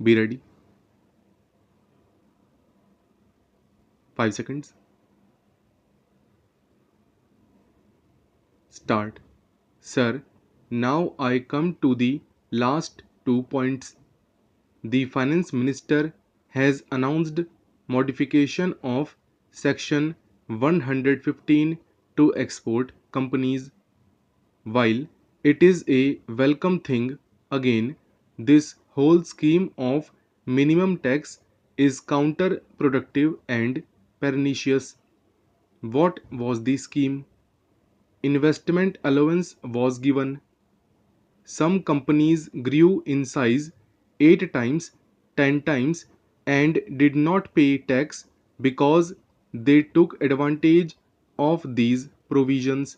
Be ready. 5 seconds. Start. Sir, now I come to the last 2 points. The finance minister has announced modification of section 115 to export companies. While it is a welcome thing, again, this whole scheme of minimum tax is counterproductive and pernicious. What was the scheme? Investment allowance was given. Some companies grew in size 8 times, 10 times, and did not pay tax because they took advantage of these provisions.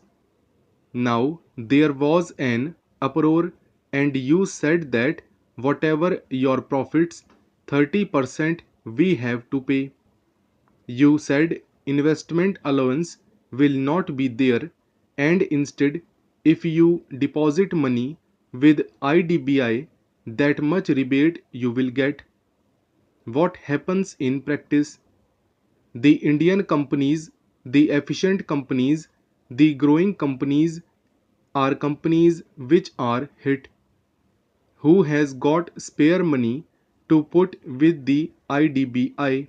Now there was an uproar, and you said that whatever your profits, 30% we have to pay. You said investment allowance will not be there, and instead, if you deposit money with IDBI, that much rebate you will get. What happens in practice? The Indian companies, the efficient companies, the growing companies are companies which are hit. Who has got spare money to put with the IDBI?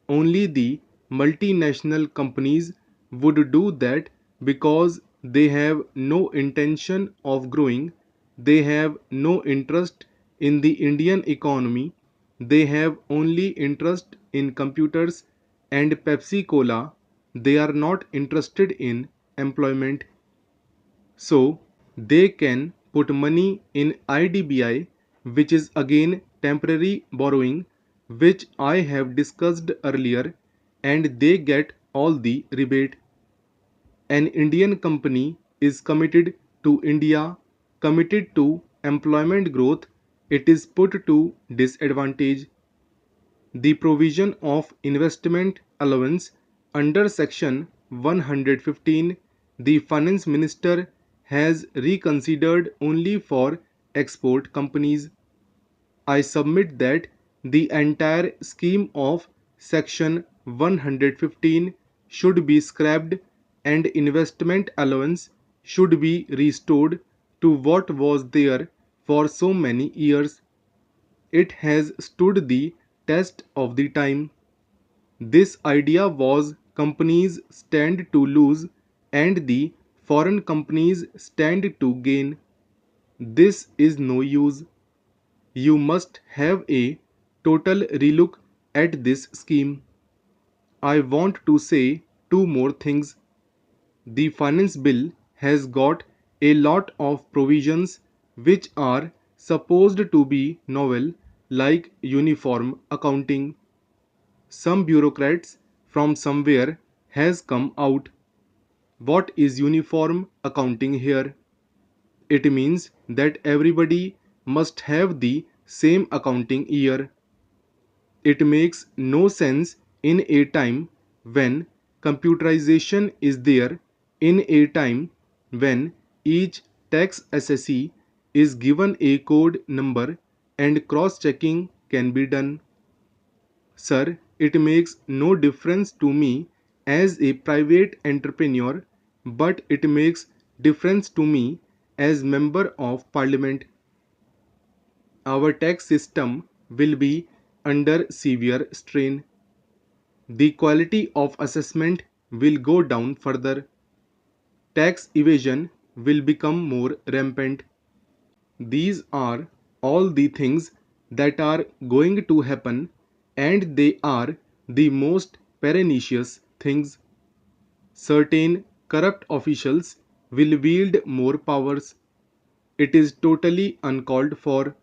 Only the multinational companies would do that because they have no intention of growing, they have no interest in the Indian economy, they have only interest in computers and Pepsi Cola, they are not interested in employment. So they can put money in IDBI, which is again temporary borrowing, which I have discussed earlier, and they get all the rebate. An Indian company is committed to India, committed to employment growth, it is put to disadvantage. The provision of investment allowance under section 115, the finance minister has reconsidered only for export companies. I submit that the entire scheme of section 115 should be scrapped and investment allowance should be restored to what was there for so many years. It has stood the test of the time. This idea was companies stand to lose and the foreign companies stand to gain. This is no use. You must have a total relook at this scheme. I want to say two more things. The finance bill has got a lot of provisions which are supposed to be novel, like uniform accounting. Some bureaucrats from somewhere has come out. What is uniform accounting here? It means that everybody must have the same accounting year. It makes no sense in a time when computerization is there, in a time when each tax assessee is given a code number and cross checking can be done. Sir, it makes no difference to me as a private entrepreneur, but it makes difference to me as member of parliament. Our tax system will be under severe strain. The quality of assessment will go down further. Tax evasion will become more rampant. These are all the things that are going to happen, and they are the most pernicious things. Certain corrupt officials will wield more powers. It is totally uncalled for.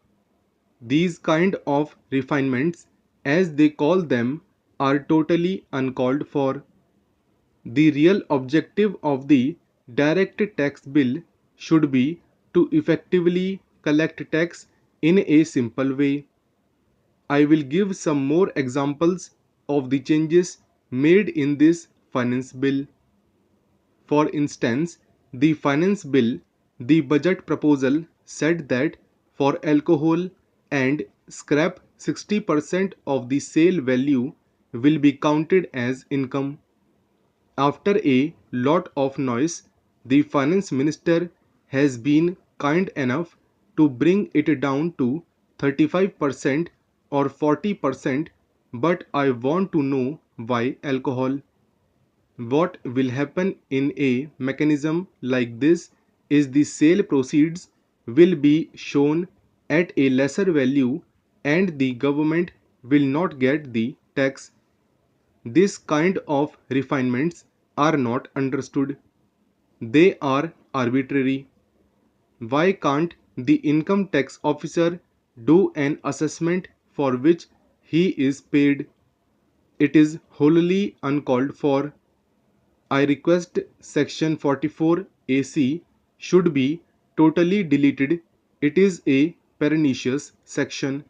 These kind of refinements, as they call them, are totally uncalled for. The real objective of the direct tax bill should be to effectively collect tax in a simple way. I will give some more examples of the changes made in this finance bill. For instance, the budget proposal said that for alcohol, and scrap 60% of the sale value will be counted as income. After a lot of noise, the finance minister has been kind enough to bring it down to 35% or 40%, but I want to know why alcohol. What will happen in a mechanism like this is the sale proceeds will be shown at a lesser value and the government will not get the tax. This kind of refinements are not understood. They are arbitrary. Why can't the income tax officer do an assessment for which he is paid? It is wholly uncalled for. I request section 44 AC should be totally deleted. It is a pernicious section.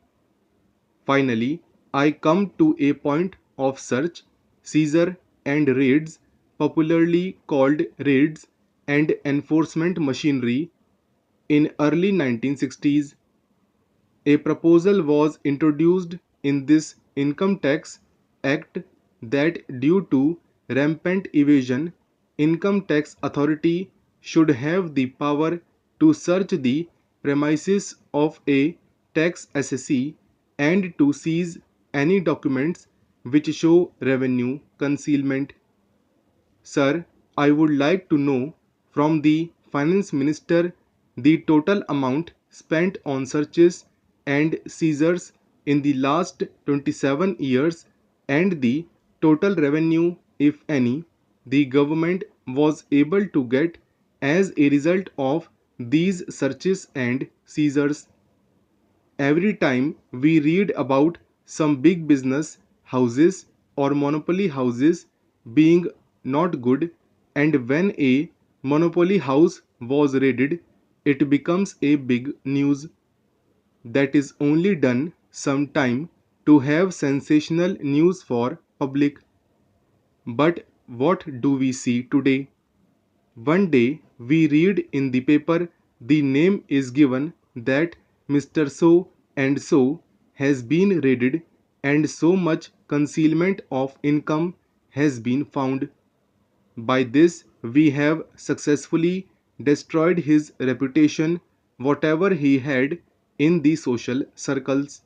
Finally, I come to a point of search, seizure and raids, popularly called raids and enforcement machinery. In early 1960s, a proposal was introduced in this income tax act that due to rampant evasion, income tax authority should have the power to search the premises of a tax assessee and to seize any documents which show revenue concealment. Sir, I would like to know from the Finance Minister the total amount spent on searches and seizures in the last 27 years and the total revenue, if any, the government was able to get as a result of these searches and seizures. Every time we read about some big business houses or monopoly houses being not good, and when a monopoly house was raided, it becomes a big news. That is only done sometime to have sensational news for public. But what do we see today? One day we read in the paper the name is given that Mr. So and so has been raided and so much concealment of income has been found. By this we have successfully destroyed his reputation, whatever he had in the social circles.